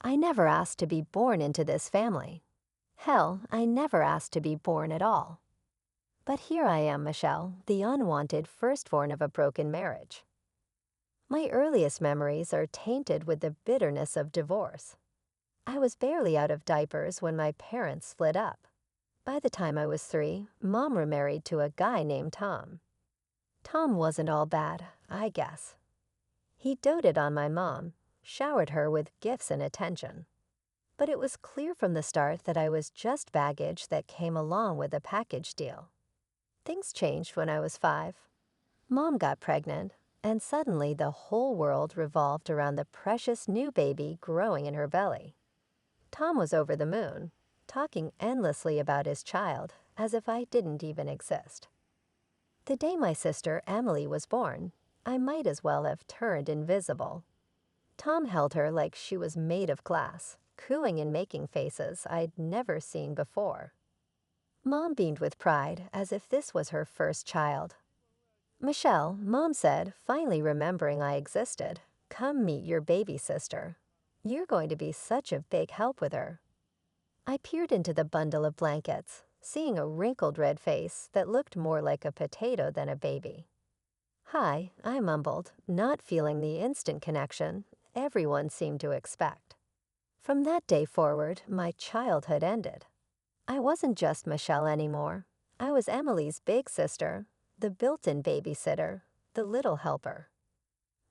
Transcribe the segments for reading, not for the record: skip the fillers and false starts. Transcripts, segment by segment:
I never asked to be born into this family. Hell, I never asked to be born at all. But here I am, Michelle, the unwanted firstborn of a broken marriage. My earliest memories are tainted with the bitterness of divorce. I was barely out of diapers when my parents split up. By the time I was 3, Mom remarried to a guy named Tom. Tom wasn't all bad, I guess. He doted on my mom, showered her with gifts and attention. But it was clear from the start that I was just baggage that came along with a package deal. Things changed when I was 5. Mom got pregnant, and suddenly the whole world revolved around the precious new baby growing in her belly. Tom was over the moon, talking endlessly about his child as if I didn't even exist. The day my sister Emily was born, I might as well have turned invisible. Tom held her like she was made of glass, cooing and making faces I'd never seen before. Mom beamed with pride as if this was her first child. "Michelle," Mom said, finally remembering I existed, "come meet your baby sister. You're going to be such a big help with her." I peered into the bundle of blankets, seeing a wrinkled red face that looked more like a potato than a baby. "Hi," I mumbled, not feeling the instant connection everyone seemed to expect. From that day forward, my childhood ended. I wasn't just Michelle anymore. I was Emily's big sister, the built-in babysitter, the little helper.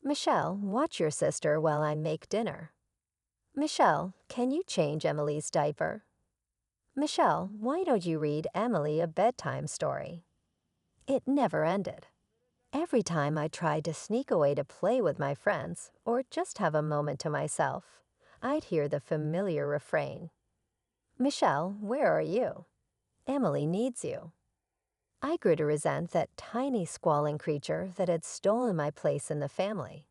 "Michelle, watch your sister while I make dinner." "Michelle, can you change Emily's diaper?" "Michelle, why don't you read Emily a bedtime story?" It never ended. Every time I tried to sneak away to play with my friends or just have a moment to myself, I'd hear the familiar refrain. "Michelle, where are you? Emily needs you." I grew to resent that tiny squalling creature that had stolen my place in the family.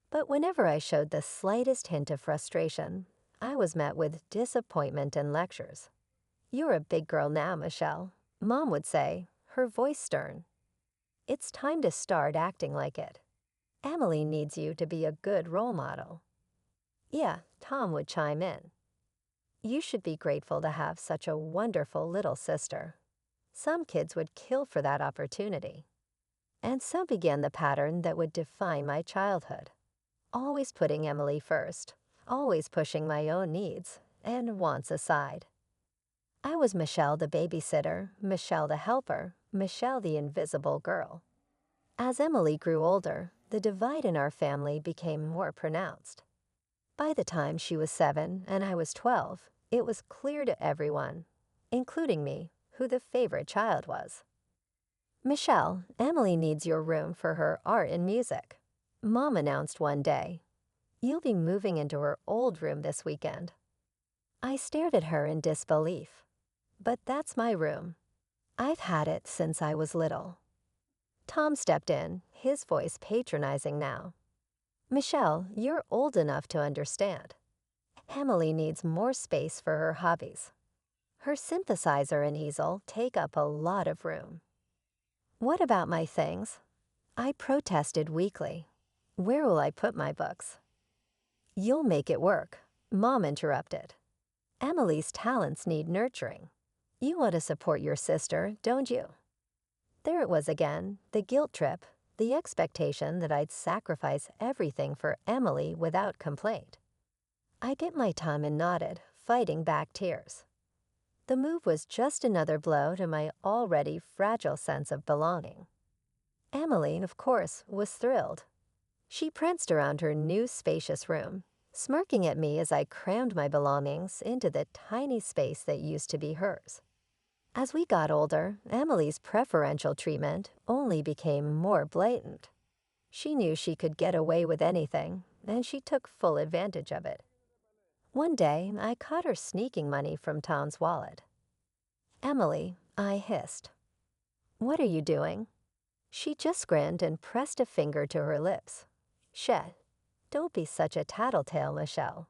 But whenever I showed the slightest hint of frustration, I was met with disappointment and lectures. "You're a big girl now, Michelle," Mom would say, her voice stern. "It's time to start acting like it. Emily needs you to be a good role model." Yeah, Tom would chime in. "You should be grateful to have such a wonderful little sister. Some kids would kill for that opportunity." And so began the pattern that would define my childhood. Always putting Emily first, always pushing my own needs and wants aside. I was Michelle the babysitter, Michelle the helper, Michelle the invisible girl. As Emily grew older, the divide in our family became more pronounced. By the time she was 7 and I was 12, it was clear to everyone, including me, who the favorite child was. "Michelle, Emily needs your room for her art and music," Mom announced one day. "You'll be moving into her old room this weekend." I stared at her in disbelief. But that's my room. I've had it since I was little. Tom stepped in, his voice patronizing now. "Michelle, you're old enough to understand. Emily needs more space for her hobbies. Her synthesizer and easel take up a lot of room." "What about my things?" I protested weakly. "Where will I put my books?" "You'll make it work," Mom interrupted. "Emily's talents need nurturing. You want to support your sister, don't you?" There it was again, the guilt trip, the expectation that I'd sacrifice everything for Emily without complaint. I bit my tongue and nodded, fighting back tears. The move was just another blow to my already fragile sense of belonging. Emily, of course, was thrilled. She pranced around her new spacious room, smirking at me as I crammed my belongings into the tiny space that used to be hers. As we got older, Emily's preferential treatment only became more blatant. She knew she could get away with anything, and she took full advantage of it. One day, I caught her sneaking money from Tom's wallet. "Emily," I hissed. "What are you doing?" She just grinned and pressed a finger to her lips. "Shit, don't be such a tattletale, Michelle."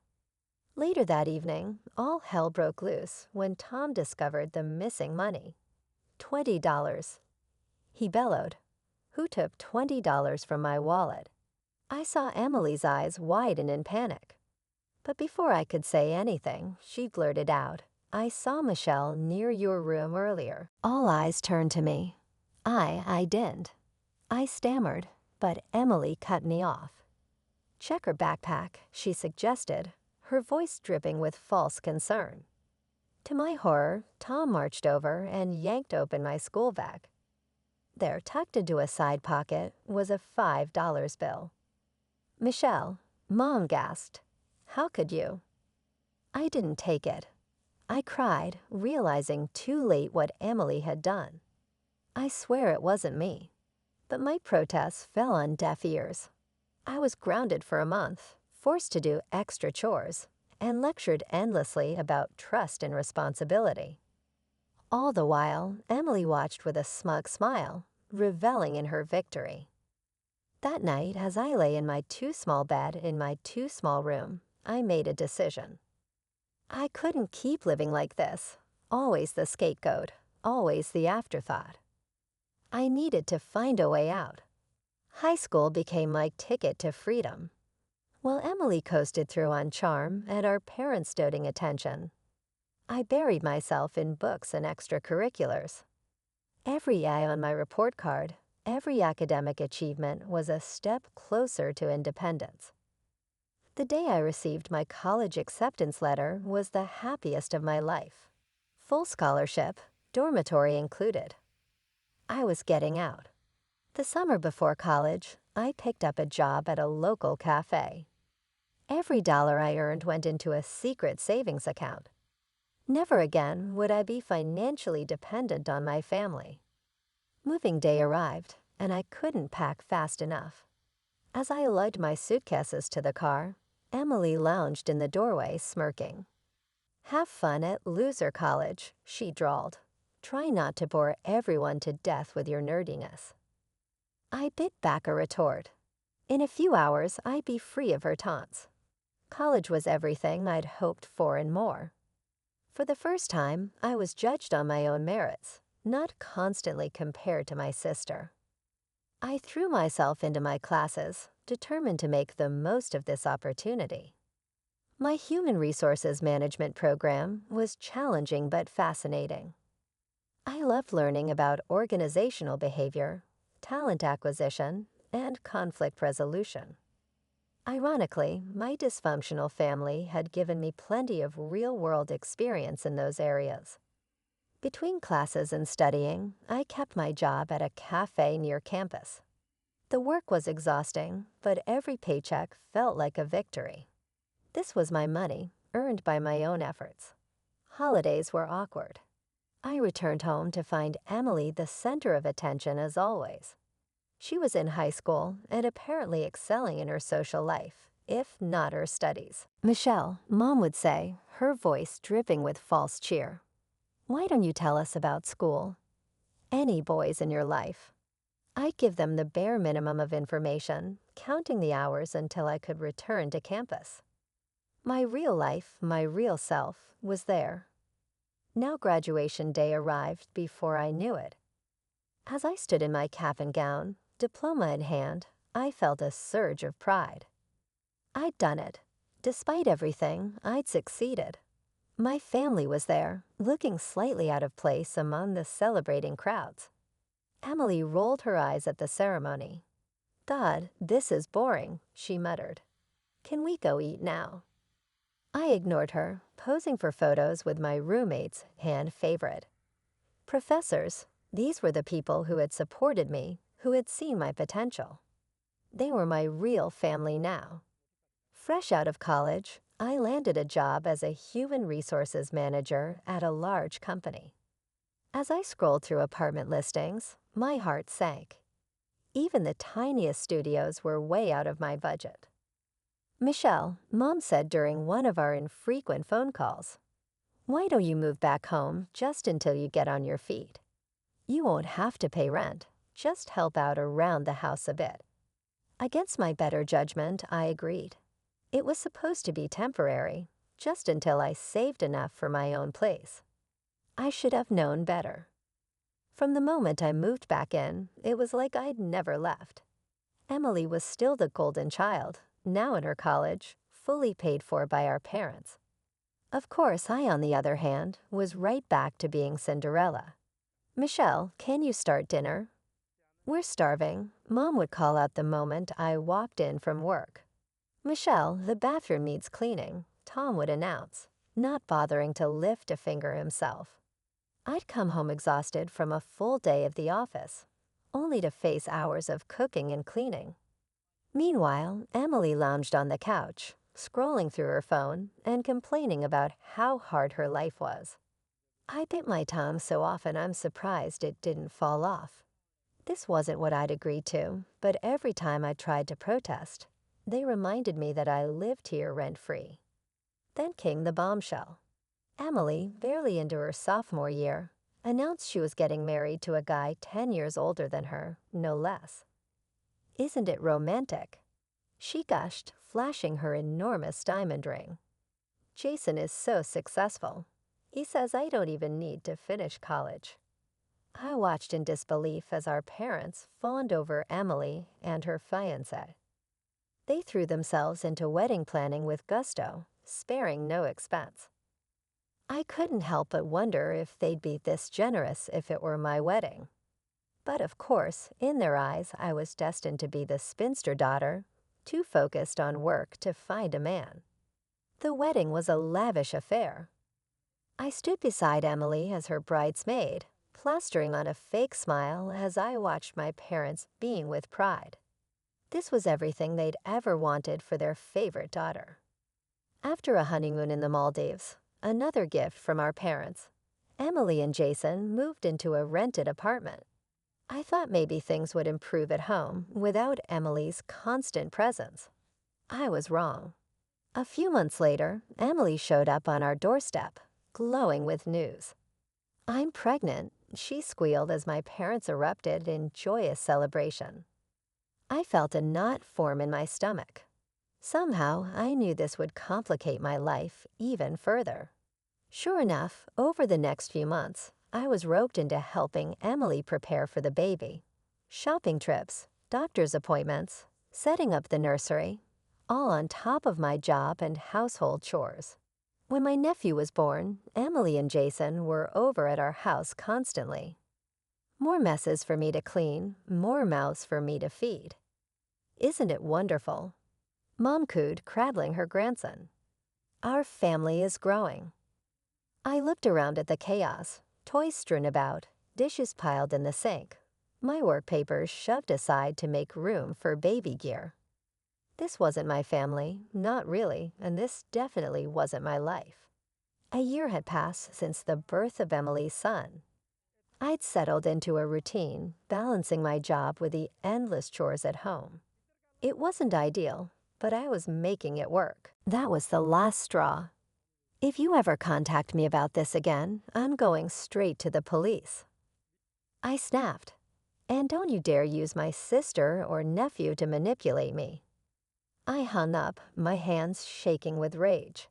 Later that evening, all hell broke loose when Tom discovered the missing money. $20. He bellowed. "Who took $20 from my wallet?" I saw Emily's eyes widen in panic. But before I could say anything, she blurted out, "I saw Michelle near your room earlier." All eyes turned to me. I didn't. I stammered, but Emily cut me off. "Check her backpack," she suggested, her voice dripping with false concern. To my horror, Tom marched over and yanked open my school bag. There, tucked into a side pocket, was a $5 bill. "Michelle," Mom gasped. "How could you?" I didn't take it. I cried, realizing too late what Emily had done. I swear it wasn't me. But my protests fell on deaf ears. I was grounded for a month, forced to do extra chores, and lectured endlessly about trust and responsibility. All the while, Emily watched with a smug smile, reveling in her victory. That night, as I lay in my too-small bed in my too-small room, I made a decision. I couldn't keep living like this, always the scapegoat, always the afterthought. I needed to find a way out. High school became my ticket to freedom. While Emily coasted through on charm and our parents' doting attention, I buried myself in books and extracurriculars. Every A on my report card, every academic achievement was a step closer to independence. The day I received my college acceptance letter was the happiest of my life. Full scholarship, dormitory included. I was getting out. The summer before college, I picked up a job at a local cafe. Every dollar I earned went into a secret savings account. Never again would I be financially dependent on my family. Moving day arrived, and I couldn't pack fast enough. As I lugged my suitcases to the car, Emily lounged in the doorway, smirking. "Have fun at loser college," she drawled. "Try not to bore everyone to death with your nerdiness." I bit back a retort. In a few hours, I'd be free of her taunts. College was everything I'd hoped for and more. For the first time, I was judged on my own merits, not constantly compared to my sister. I threw myself into my classes, determined to make the most of this opportunity. My human resources management program was challenging but fascinating. I loved learning about organizational behavior, talent acquisition, and conflict resolution. Ironically, my dysfunctional family had given me plenty of real-world experience in those areas. Between classes and studying, I kept my job at a cafe near campus. The work was exhausting, but every paycheck felt like a victory. This was my money, earned by my own efforts. Holidays were awkward. I returned home to find Emily the center of attention as always. She was in high school and apparently excelling in her social life, if not her studies. "Michelle," Mom would say, her voice dripping with false cheer. "Why don't you tell us about school? Any boys in your life?" I'd give them the bare minimum of information, counting the hours until I could return to campus. My real life, my real self, was there. Now graduation day arrived before I knew it. As I stood in my cap and gown, diploma in hand, I felt a surge of pride. I'd done it. Despite everything, I'd succeeded. My family was there, looking slightly out of place among the celebrating crowds. Emily rolled her eyes at the ceremony. "God, this is boring," she muttered. "Can we go eat now?" I ignored her, posing for photos with my roommate's hand favorite. Professors, these were the people who had supported me, who had seen my potential. They were my real family now. Fresh out of college, I landed a job as a human resources manager at a large company. As I scrolled through apartment listings, my heart sank. Even the tiniest studios were way out of my budget. "Michelle," Mom said during one of our infrequent phone calls, "why don't you move back home just until you get on your feet? You won't have to pay rent, just help out around the house a bit." Against my better judgment, I agreed. It was supposed to be temporary, just until I saved enough for my own place. I should have known better. From the moment I moved back in, it was like I'd never left. Emily was still the golden child, now in her college, fully paid for by our parents. Of course, I, on the other hand, was right back to being Cinderella. "Michelle, can you start dinner?" "We're starving," Mom would call out the moment I walked in from work. "Michelle, the bathroom needs cleaning," Tom would announce, not bothering to lift a finger himself. I'd come home exhausted from a full day of the office, only to face hours of cooking and cleaning. Meanwhile, Emily lounged on the couch, scrolling through her phone and complaining about how hard her life was. I bit my tongue so often I'm surprised it didn't fall off. This wasn't what I'd agreed to, but every time I tried to protest, they reminded me that I lived here rent-free. Then came the bombshell. Emily, barely into her sophomore year, announced she was getting married to a guy 10 years older than her, no less. "Isn't it romantic?" she gushed, flashing her enormous diamond ring. "Jason is so successful. He says I don't even need to finish college." I watched in disbelief as our parents fawned over Emily and her fiancé. They threw themselves into wedding planning with gusto, sparing no expense. I couldn't help but wonder if they'd be this generous if it were my wedding. But of course, in their eyes, I was destined to be the spinster daughter, too focused on work to find a man. The wedding was a lavish affair. I stood beside Emily as her bridesmaid, plastering on a fake smile as I watched my parents beam with pride. This was everything they'd ever wanted for their favorite daughter. After a honeymoon in the Maldives, another gift from our parents, Emily and Jason moved into a rented apartment. I thought maybe things would improve at home without Emily's constant presence. I was wrong. A few months later, Emily showed up on our doorstep, glowing with news. "I'm pregnant," she squealed as my parents erupted in joyous celebration. I felt a knot form in my stomach. Somehow, I knew this would complicate my life even further. Sure enough, over the next few months, I was roped into helping Emily prepare for the baby. Shopping trips, doctor's appointments, setting up the nursery, all on top of my job and household chores. When my nephew was born, Emily and Jason were over at our house constantly. More messes for me to clean, more mouths for me to feed. "Isn't it wonderful?" Mom cooed, cradling her grandson. "Our family is growing." I looked around at the chaos, toys strewn about, dishes piled in the sink, my work papers shoved aside to make room for baby gear. This wasn't my family, not really, and this definitely wasn't my life. A year had passed since the birth of Emily's son. I'd settled into a routine, balancing my job with the endless chores at home. It wasn't ideal, but I was making it work. That was the last straw. "If you ever contact me about this again, I'm going straight to the police." I snapped. "And don't you dare use my sister or nephew to manipulate me." I hung up, my hands shaking with rage.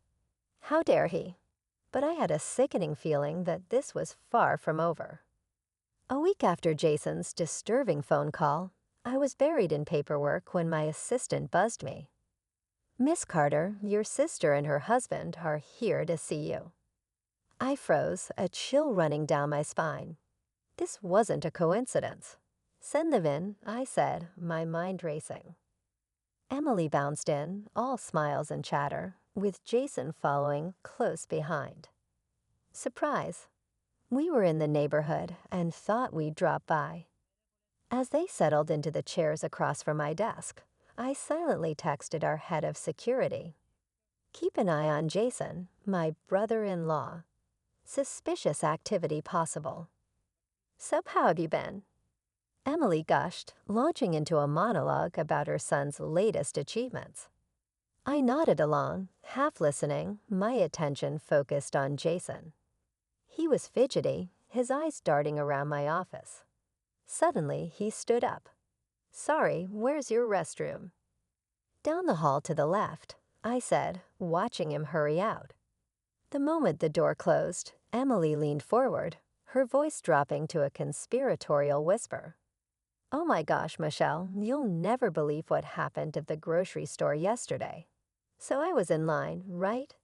How dare he? But I had a sickening feeling that this was far from over. A week after Jason's disturbing phone call, I was buried in paperwork when my assistant buzzed me. "Miss Carter, your sister and her husband are here to see you." I froze, a chill running down my spine. This wasn't a coincidence. "Send them in," I said, my mind racing. Emily bounced in, all smiles and chatter, with Jason following close behind. Surprise. We were in the neighborhood and thought we'd drop by. As they settled into the chairs across from my desk, I silently texted our head of security. "Keep an eye on Jason, my brother-in-law. Suspicious activity possible." "So how have you been?" Emily gushed, launching into a monologue about her son's latest achievements. I nodded along, half listening, my attention focused on Jason. He was fidgety, his eyes darting around my office. Suddenly, he stood up. "Sorry, where's your restroom?" "Down the hall to the left," I said, watching him hurry out. The moment the door closed, Emily leaned forward, her voice dropping to a conspiratorial whisper. "Oh my gosh, Michelle, you'll never believe what happened at the grocery store yesterday." So I was in line, right?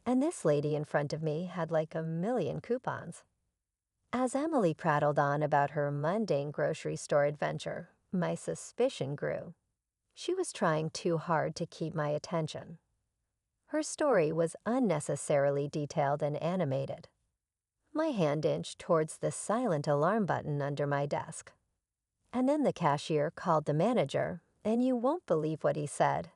And this lady in front of me had like a million coupons. As Emily prattled on about her mundane grocery store adventure, my suspicion grew. She was trying too hard to keep my attention. Her story was unnecessarily detailed and animated. My hand inched towards the silent alarm button under my desk. And then the cashier called the manager, and you won't believe what he said.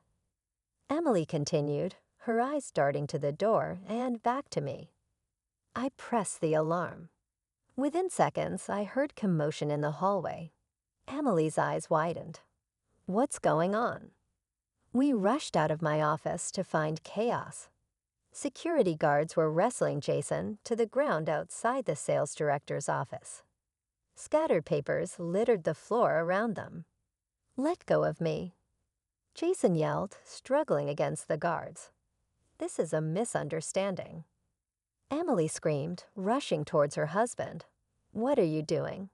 Emily continued, her eyes darting to the door and back to me. I pressed the alarm. Within seconds, I heard commotion in the hallway. Emily's eyes widened. What's going on? We rushed out of my office to find chaos. Security guards were wrestling Jason to the ground outside the sales director's office. Scattered papers littered the floor around them. Let go of me, Jason yelled, struggling against the guards. This is a misunderstanding. Emily screamed, rushing towards her husband. What are you doing?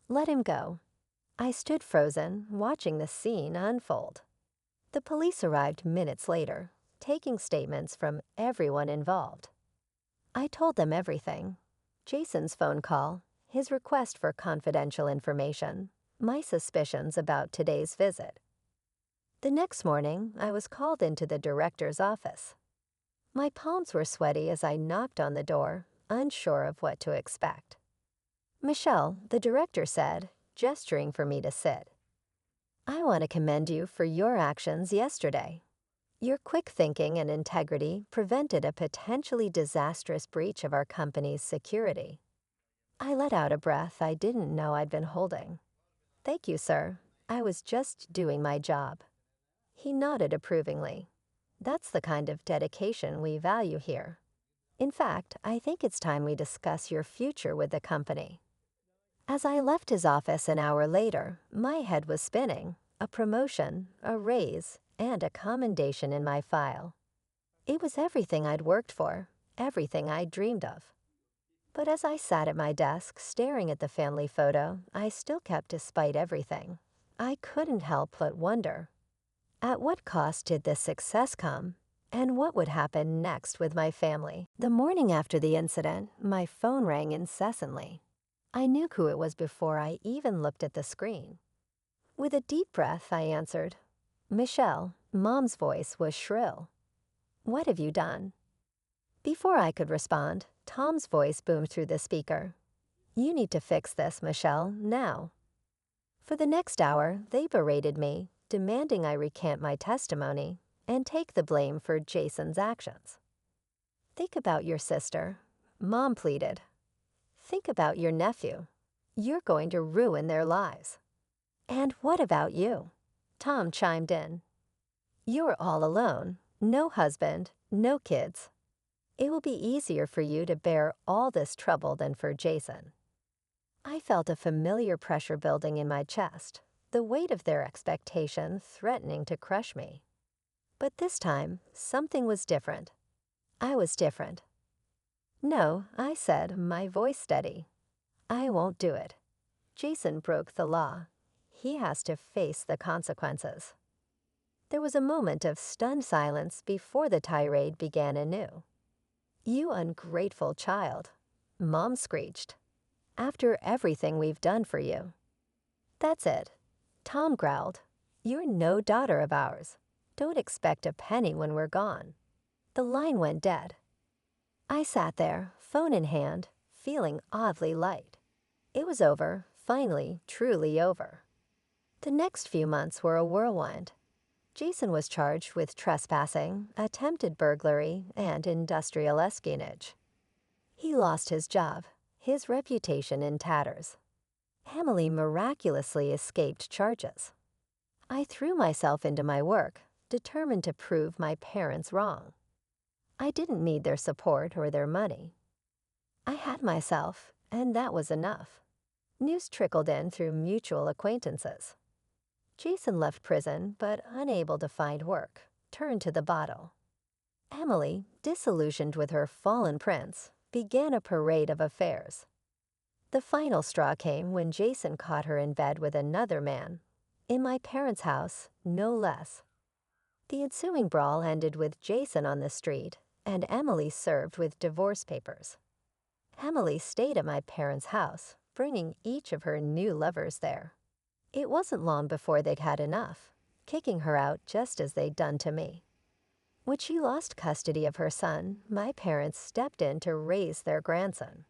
Let him go. I stood frozen, watching the scene unfold. The police arrived minutes later, taking statements from everyone involved. I told them everything. Jason's phone call, his request for confidential information, my suspicions about today's visit. The next morning, I was called into the director's office. My palms were sweaty as I knocked on the door, unsure of what to expect. Michelle, the director said, gesturing for me to sit. I want to commend you for your actions yesterday. Your quick thinking and integrity prevented a potentially disastrous breach of our company's security. I let out a breath I didn't know I'd been holding. Thank you, sir. I was just doing my job. He nodded approvingly. That's the kind of dedication we value here. In fact, I think it's time we discuss your future with the company. As I left his office an hour later, my head was spinning, a promotion, a raise, and a commendation in my file. It was everything I'd worked for, everything I'd dreamed of. But as I sat at my desk staring at the family photo I still kept despite everything, I couldn't help but wonder. At what cost did this success come, and what would happen next with my family? The morning after the incident, my phone rang incessantly. I knew who it was before I even looked at the screen. With a deep breath, I answered. Michelle, Mom's voice was shrill. What have you done? Before I could respond, Tom's voice boomed through the speaker. You need to fix this, Michelle, now. For the next hour, they berated me, demanding I recant my testimony and take the blame for Jason's actions. Think about your sister, Mom pleaded. Think about your nephew. You're going to ruin their lives. And what about you? Tom chimed in. You're all alone, no husband, no kids. It will be easier for you to bear all this trouble than for Jason. I felt a familiar pressure building in my chest, the weight of their expectation threatening to crush me. But this time, something was different. I was different. No, I said, my voice steady. I won't do it. Jason broke the law. He has to face the consequences. There was a moment of stunned silence before the tirade began anew. You ungrateful child, Mom screeched. After everything we've done for you. That's it, Tom growled. You're no daughter of ours. Don't expect a penny when we're gone. The line went dead. I sat there, phone in hand, feeling oddly light. It was over, finally, truly over. The next few months were a whirlwind. Jason was charged with trespassing, attempted burglary, and industrial espionage. He lost his job, his reputation in tatters. Emily miraculously escaped charges. I threw myself into my work, determined to prove my parents wrong. I didn't need their support or their money. I had myself, and that was enough. News trickled in through mutual acquaintances. Jason left prison, but unable to find work, turned to the bottle. Emily, disillusioned with her fallen prince, began a parade of affairs. The final straw came when Jason caught her in bed with another man. In my parents' house, no less. The ensuing brawl ended with Jason on the street and Emily served with divorce papers. Emily stayed at my parents' house, bringing each of her new lovers there. It wasn't long before they'd had enough, kicking her out just as they'd done to me. When she lost custody of her son, my parents stepped in to raise their grandson.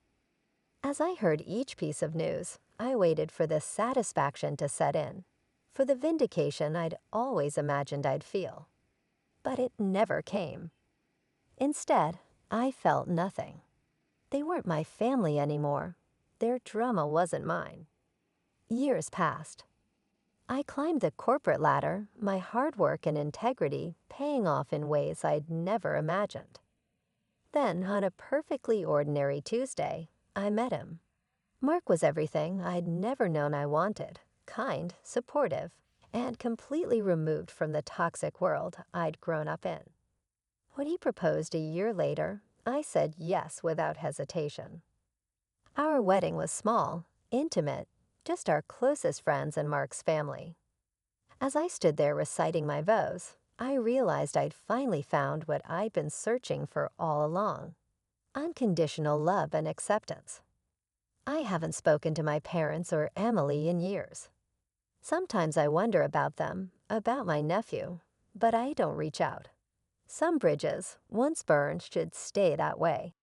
As I heard each piece of news, I waited for the satisfaction to set in, for the vindication I'd always imagined I'd feel. But it never came. Instead, I felt nothing. They weren't my family anymore. Their drama wasn't mine. Years passed. I climbed the corporate ladder, my hard work and integrity paying off in ways I'd never imagined. Then, on a perfectly ordinary Tuesday, I met him. Mark was everything I'd never known I wanted: kind, supportive, and completely removed from the toxic world I'd grown up in. When he proposed a year later, I said yes without hesitation. Our wedding was small, intimate, just our closest friends and Mark's family. As I stood there reciting my vows, I realized I'd finally found what I'd been searching for all along: unconditional love and acceptance. I haven't spoken to my parents or Emily in years. Sometimes I wonder about them, about my nephew, but I don't reach out. Some bridges, once burned, should stay that way.